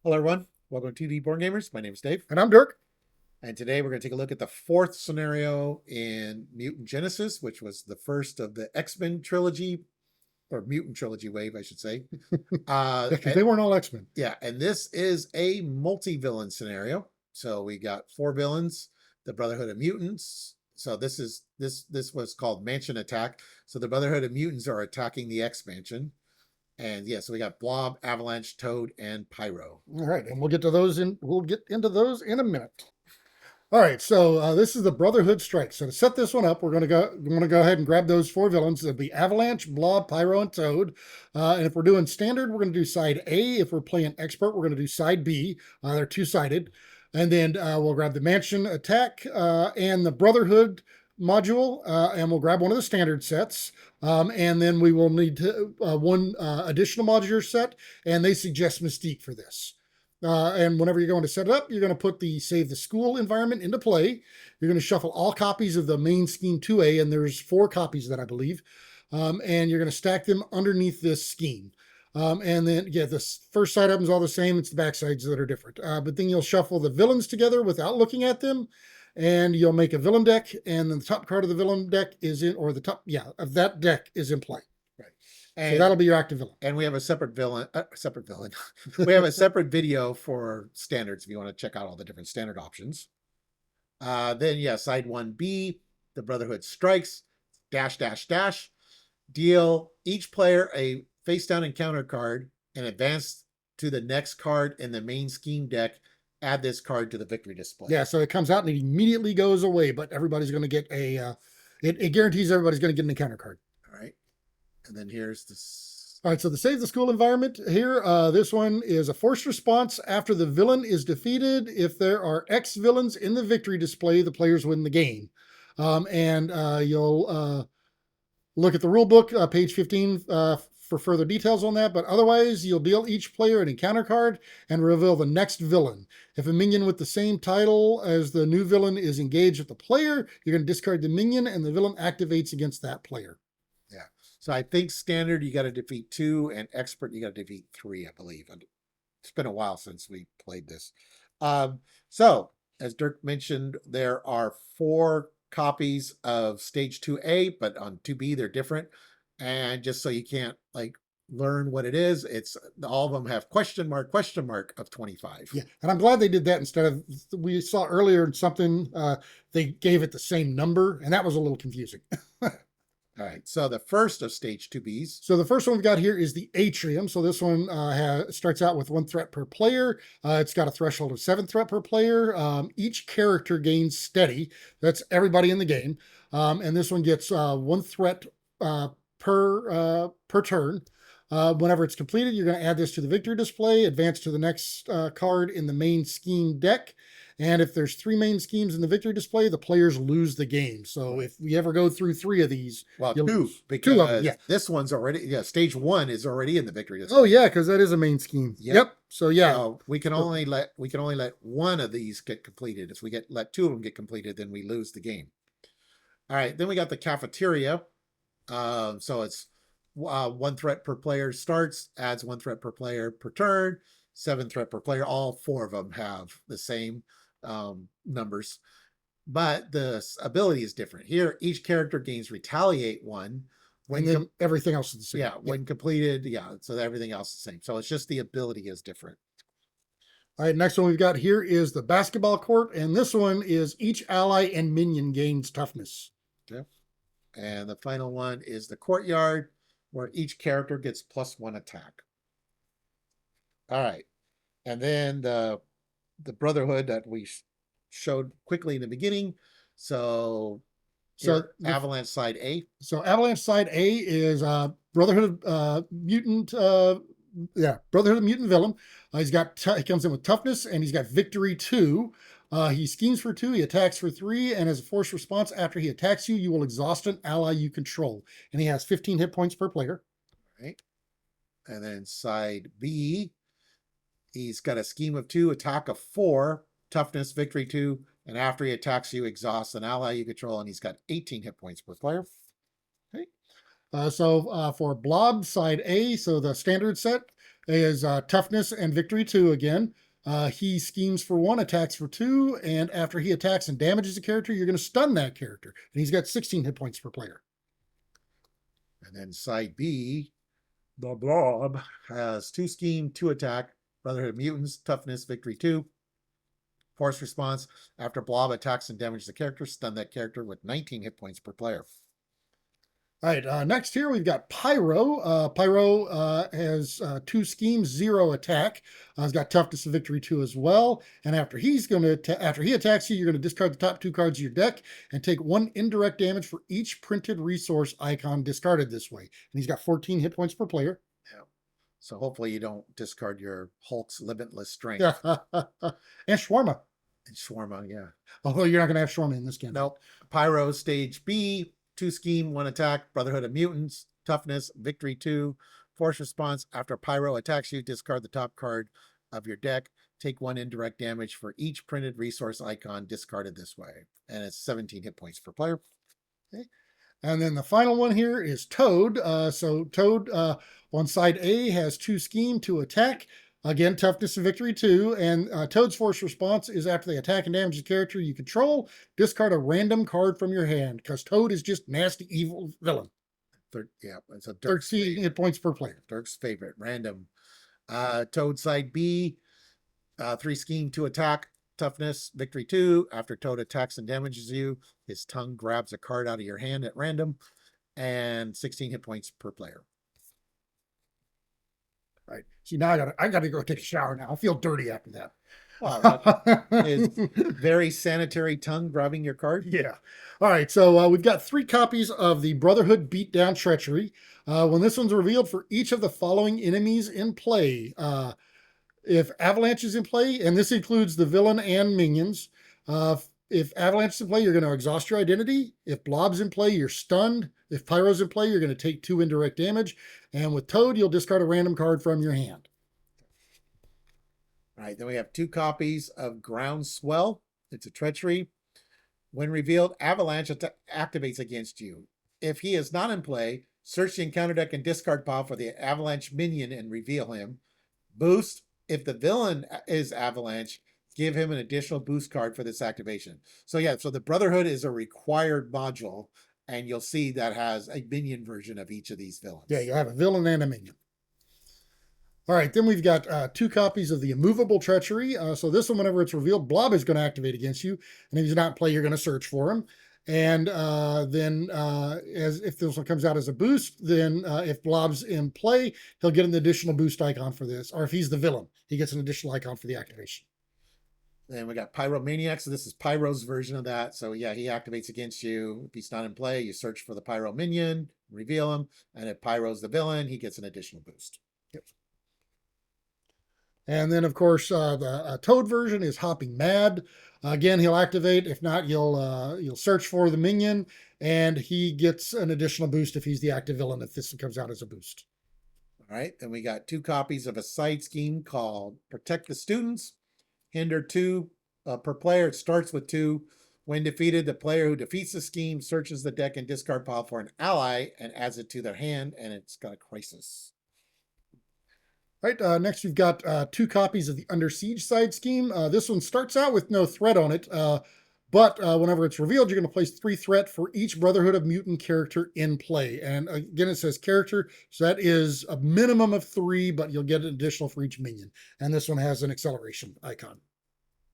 Hello, everyone. Welcome to 2D Board Gamers. My name is Dave, And I'm Dirk. and today we're going to take a look at the fourth scenario in Mutant Genesis, which was the first of the X-Men trilogy, or Mutant trilogy wave, I should say. Because they weren't all X-Men. Yeah, and this is a multi-villain scenario. So we got four villains: the Brotherhood of Mutants. So this was called Mansion Attack. So the Brotherhood of Mutants are attacking the X-Mansion. And yeah, so we got Blob, Avalanche, Toad, and Pyro. All right, and we'll get into those in a minute. All right, so this is the Brotherhood Strike. So to set this one up, we're going to go ahead and grab those four villains. It'll be Avalanche, Blob, Pyro, and Toad. And if we're doing standard, we're going to do side A. If we're playing expert, we're going to do side B. They're two-sided. And then we'll grab the Mansion Attack and the Brotherhood module, and we'll grab one of the standard sets. And then we will need one additional modular set, and they suggest Mystique for this. And whenever you're going to set it up, you're going to put the Save the School environment into play. You're going to shuffle all copies of the main scheme 2A, and there's 4 copies that I believe. And you're going to stack them underneath this scheme. And then, yeah, the first side item's all the same. It's the back sides that are different. But then you'll shuffle the villains together without looking at them. And you'll make a villain deck. And then the top card of the villain deck is in, or the top, yeah, of that deck is in play. Right. So that'll be your active villain. And we have a separate villain. We have a separate video for standards if you want to check out all the different standard options. Then, yeah, side 1B, the Brotherhood Strikes, -- deal each player a face down encounter card and advance to the next card in the main scheme deck. Add this card to the victory display. Yeah, so it comes out and it immediately goes away, but everybody's going to get a, it guarantees everybody's going to get an encounter card. All right. And then here's this. All right, so the Save the School environment here, this one is a forced response after the villain is defeated. If there are X villains in the victory display, the players win the game. You'll look at the rule book, page 15, for further details on that, but otherwise you'll deal each player an encounter card and reveal the next villain. If a minion with the same title as the new villain is engaged with the player, you're going to discard the minion and the villain activates against that player. Yeah. So I think standard you got to defeat 2 and expert you got to defeat 3, I believe. It's been a while since we played this. So as Dirk mentioned, there are 4 copies of stage 2A, but on 2B they're different. And just so you can't like learn what it is, it's all of them have question mark of 25. Yeah, and I'm glad they did that instead of, we saw earlier something, they gave it the same number, and that was a little confusing. All right, so the first of stage 2Bs. So the first one we've got here is the Atrium. So this one starts out with 1 threat per player. It's got a threshold of 7 threat per player. Each character gains steady. That's everybody in the game. And this one gets 1 threat per turn. Whenever it's completed, you're going to add this to the victory display, advance to the next card in the main scheme deck. And if there's 3 main schemes in the victory display, the players lose the game. So if we ever go through 3 of these, well, you'll 2, lose. because 2 of them, yeah. This one's already, yeah, stage 1 is already in the victory display. Oh yeah, because that is a main scheme. Yep. So yeah, so we can only let 1 of these get completed. If we let 2 of them get completed, then we lose the game. All right, then we got the Cafeteria. So it's 1 threat per player starts, adds 1 threat per player per turn, 7 threat per player. All 4 of them have the same numbers, but the ability is different. Here, each character gains Retaliate 1. And then everything else is the same. Yeah, when completed, yeah, so everything else is the same. So it's just the ability is different. All right, next one we've got here is the Basketball Court, and this one is each ally and minion gains toughness. Okay. And the final one is the Courtyard, where each character gets +1 attack. All right. And then the Brotherhood that we showed quickly in the beginning. So Avalanche side A. So Avalanche side A is Brotherhood Mutant. Brotherhood of Mutant Villain. He comes in with toughness, and he's got victory 2. He schemes for 2, he attacks for 3, and as a forced response, after he attacks you, you will exhaust an ally you control. And he has 15 hit points per player. All right. And then side B, he's got a scheme of 2, attack of 4, toughness, victory 2, and after he attacks you, exhausts an ally you control, and he's got 18 hit points per player. Okay. For Blob side A, so the standard set, is Toughness and Victory 2 again. He schemes for 1, attacks for 2, and after he attacks and damages a character, you're going to stun that character. And he's got 16 hit points per player. And then side B, the Blob has 2 scheme, 2 attack, Brotherhood of Mutants, Toughness, Victory 2. Force response, after Blob attacks and damages the character, stun that character with 19 hit points per player. All right, next here we've got Pyro. Pyro has 2 schemes, 0 attack. He's got Toughness and Victory 2 as well. And after he attacks you, you're going to discard the top 2 cards of your deck and take 1 indirect damage for each printed resource icon discarded this way. And he's got 14 hit points per player. Yeah. So hopefully you don't discard your Hulk's limitless strength. And Shawarma. And Shawarma, yeah. Although you're not going to have Shawarma in this game. Nope. Pyro stage B, 2 scheme, 1 attack, Brotherhood of Mutants, Toughness, Victory 2. Force response, after Pyro attacks you, discard the top card of your deck. Take 1 indirect damage for each printed resource icon discarded this way. And it's 17 hit points per player. Okay. And then the final one here is Toad. So Toad on side A has 2 scheme, 2 attack. Again, Toughness and Victory 2. And Toad's force response is after they attack and damage the character you control, discard a random card from your hand, because Toad is just nasty, evil villain. Yeah, it's a Dirk's 13 hit points per player. Dirk's favorite, random. Toad side B, 3 scheme, 2 attack, Toughness, Victory 2. After Toad attacks and damages you, his tongue grabs a card out of your hand at random, and 16 hit points per player. Right. See, now I gotta go take a shower now. I feel dirty after that. Wow, is very sanitary tongue grabbing your card. Yeah. All right. So we've got 3 copies of the Brotherhood Beatdown Treachery. When this one's revealed for each of the following enemies in play, if Avalanche is in play, and this includes the villain and minions, if Avalanche is in play, you're going to exhaust your identity. If Blob's in play, you're stunned. If Pyro's in play, you're going to take 2 indirect damage. And with Toad, you'll discard a random card from your hand. All right, then we have 2 copies of Groundswell. It's a treachery. When revealed, Avalanche activates against you. If he is not in play, search the encounter deck and discard pile for the Avalanche minion and reveal him. Boost, if the villain is Avalanche, give him an additional boost card for this activation. So yeah, so the Brotherhood is a required module, and you'll see that has a minion version of each of these villains. Yeah, you have a villain and a minion. All right, then we've got 2 copies of the Immovable Treachery. So this one, whenever it's revealed, Blob is going to activate against you. And if he's not in play, you're going to search for him. And then if this one comes out as a boost, then if Blob's in play, he'll get an additional boost icon for this. Or if he's the villain, he gets an additional icon for the activation. Then we got Pyromaniac. So this is Pyro's version of that. So yeah, he activates against you. If he's not in play, you search for the Pyro minion, reveal him. And if Pyro's the villain, he gets an additional boost. Yep. And then, of course, the Toad version is Hopping Mad. Again, he'll activate. If not, you'll search for the minion, and he gets an additional boost if he's the active villain, if this comes out as a boost. All right, then we got 2 copies of a side scheme called Protect the Students. Hinder 2 per player. It starts with 2. When defeated, the player who defeats the scheme searches the deck and discard pile for an ally and adds it to their hand, and it's got a crisis. Right, next we've got 2 copies of the Under Siege side scheme. This one starts out with no threat on it, but whenever it's revealed, you're going to place 3 threat for each Brotherhood of Mutant character in play. And again, it says character, so that is a minimum of 3, but you'll get an additional for each minion. And this one has an acceleration icon.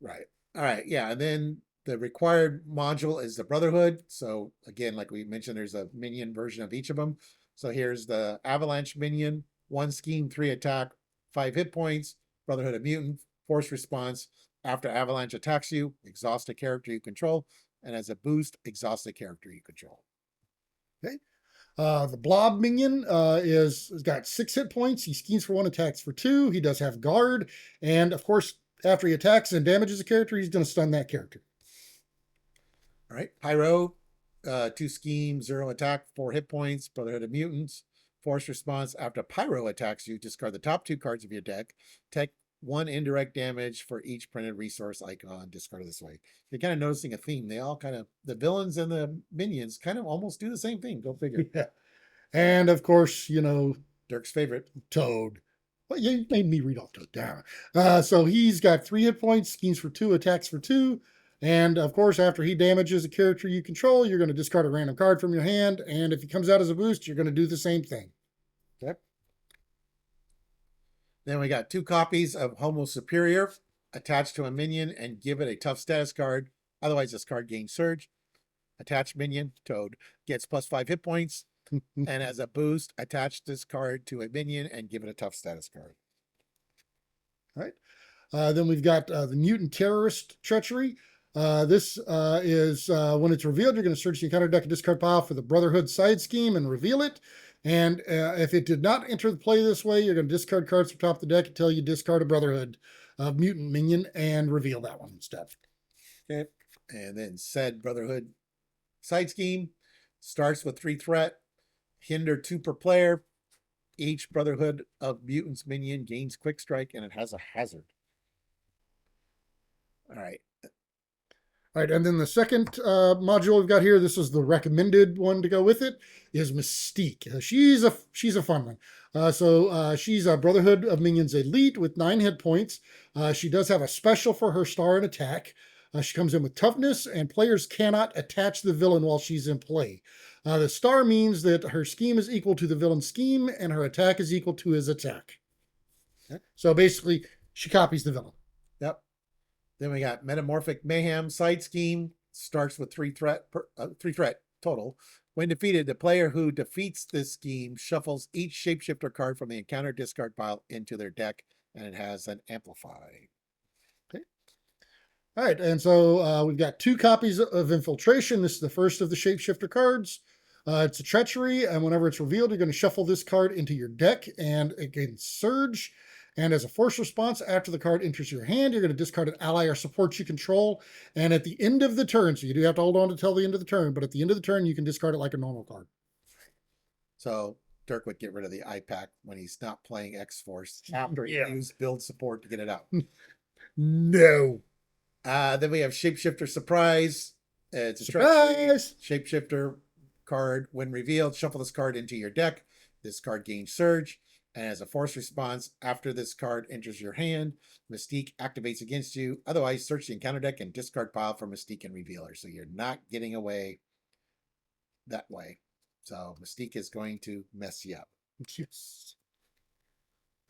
Right. All right, yeah, and then the required module is the Brotherhood. So again, like we mentioned, there's a minion version of each of them. So here's the Avalanche minion, 1 scheme, 3 attack, 5 hit points, Brotherhood of Mutant, force response. After Avalanche attacks you, exhaust a character you control, and as a boost, exhaust a character you control. Okay. The Blob minion has got 6 hit points. He schemes for 1, attacks for 2. He does have guard, and of course, after he attacks and damages a character, he's going to stun that character. All right, Pyro, 2 scheme, 0 attack, 4 hit points, Brotherhood of Mutants. Force response, after Pyro attacks you, discard the top 2 cards of your deck. Take 1 indirect damage for each printed resource icon discarded this way. You're kind of noticing a theme. They all kind of, the villains and the minions kind of almost do the same thing. Go figure. Yeah. And of course, Dirk's favorite. Toad. Well, you made me read off to it. Damn. So he's got 3 hit points, schemes for 2, attacks for 2. And of course, after he damages a character you control, you're going to discard a random card from your hand. And if he comes out as a boost, you're going to do the same thing. Okay. Then we got 2 copies of Homo Superior attached to a minion and give it a tough status card. Otherwise, this card gains Surge. Attached minion, Toad, gets +5 hit points. And as a boost, attach this card to a minion and give it a tough status card. All right. Then we've got the Mutant Terrorist Treachery. This is when it's revealed, you're going to search the encounter deck and discard pile for the Brotherhood side scheme and reveal it. And if it did not enter the play this way, you're going to discard cards from top of the deck until you discard a Brotherhood mutant minion and reveal that one instead. Okay. And then said Brotherhood side scheme starts with 3 threat, hinder 2 per player. Each Brotherhood of Mutants minion gains quick strike and it has a hazard. All right. All right, and then the second module we've got here, this is the recommended one to go with it, is Mystique. She's a fun one. She's a Brotherhood of Minions Elite with 9 hit points. She does have a special for her star and attack. She comes in with toughness, and players cannot attach the villain while she's in play. The star means that her scheme is equal to the villain's scheme, and her attack is equal to his attack. Okay. So basically, she copies the villain. Yep. Then we got Metamorphic Mayhem side scheme. Starts with 3 threat total. When defeated, the player who defeats this scheme shuffles each shapeshifter card from the encounter discard pile into their deck, and it has an amplify. Okay. All right, and so we've got 2 copies of Infiltration. This is the first of the shapeshifter cards. It's a treachery, and whenever it's revealed, you're going to shuffle this card into your deck, and it gains Surge. And as a force response, after the card enters your hand, you're going to discard an ally or support you control. And at the end of the turn, so you do have to hold on until the end of the turn, but at the end of the turn, you can discard it like a normal card. So Dirk would get rid of the iPack when he's not playing X-Force after he used build support to get it out. No. Then we have Shapeshifter Surprise. It's a Surprise! Shapeshifter card. When revealed, shuffle this card into your deck. This card gains Surge. And as a force response, after this card enters your hand, Mystique activates against you. Otherwise, search the encounter deck and discard pile for Mystique and Revealer. So you're not getting away that way. So Mystique is going to mess you up. Yes.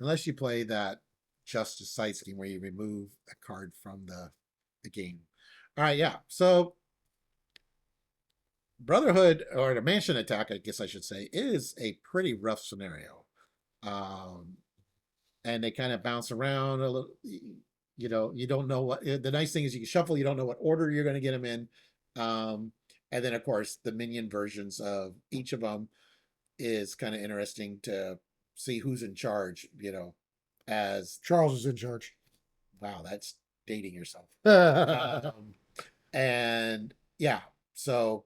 Unless you play that Justice side scheme where you remove a card from the game. All right, yeah. So Brotherhood, or the Mansion attack, I guess I should say, is a pretty rough scenario. And they kind of bounce around a little, you don't know what, the nice thing is you can shuffle, you don't know what order you're going to get them in. And then of course the minion versions of each of them is kind of interesting to see who's in charge, as Charles is in charge. Wow, that's dating yourself. And yeah, so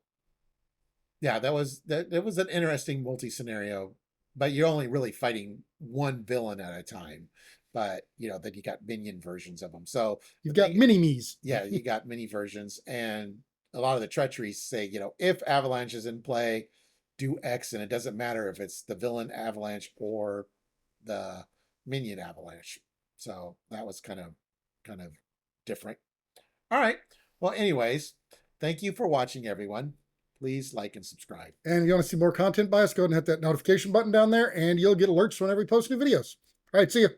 yeah, that was an interesting multi-scenario. But you're only really fighting one villain at a time. But, then you got minion versions of them. So you've got mini-me's. Yeah, you got mini versions. And a lot of the treacheries say, if Avalanche is in play, do X. And it doesn't matter if it's the villain Avalanche or the minion Avalanche. So that was kind of different. All right. Well, anyways, thank you for watching, everyone. Please like and subscribe. And if you want to see more content by us, go ahead and hit that notification button down there, and you'll get alerts whenever we post new videos. All right, see you.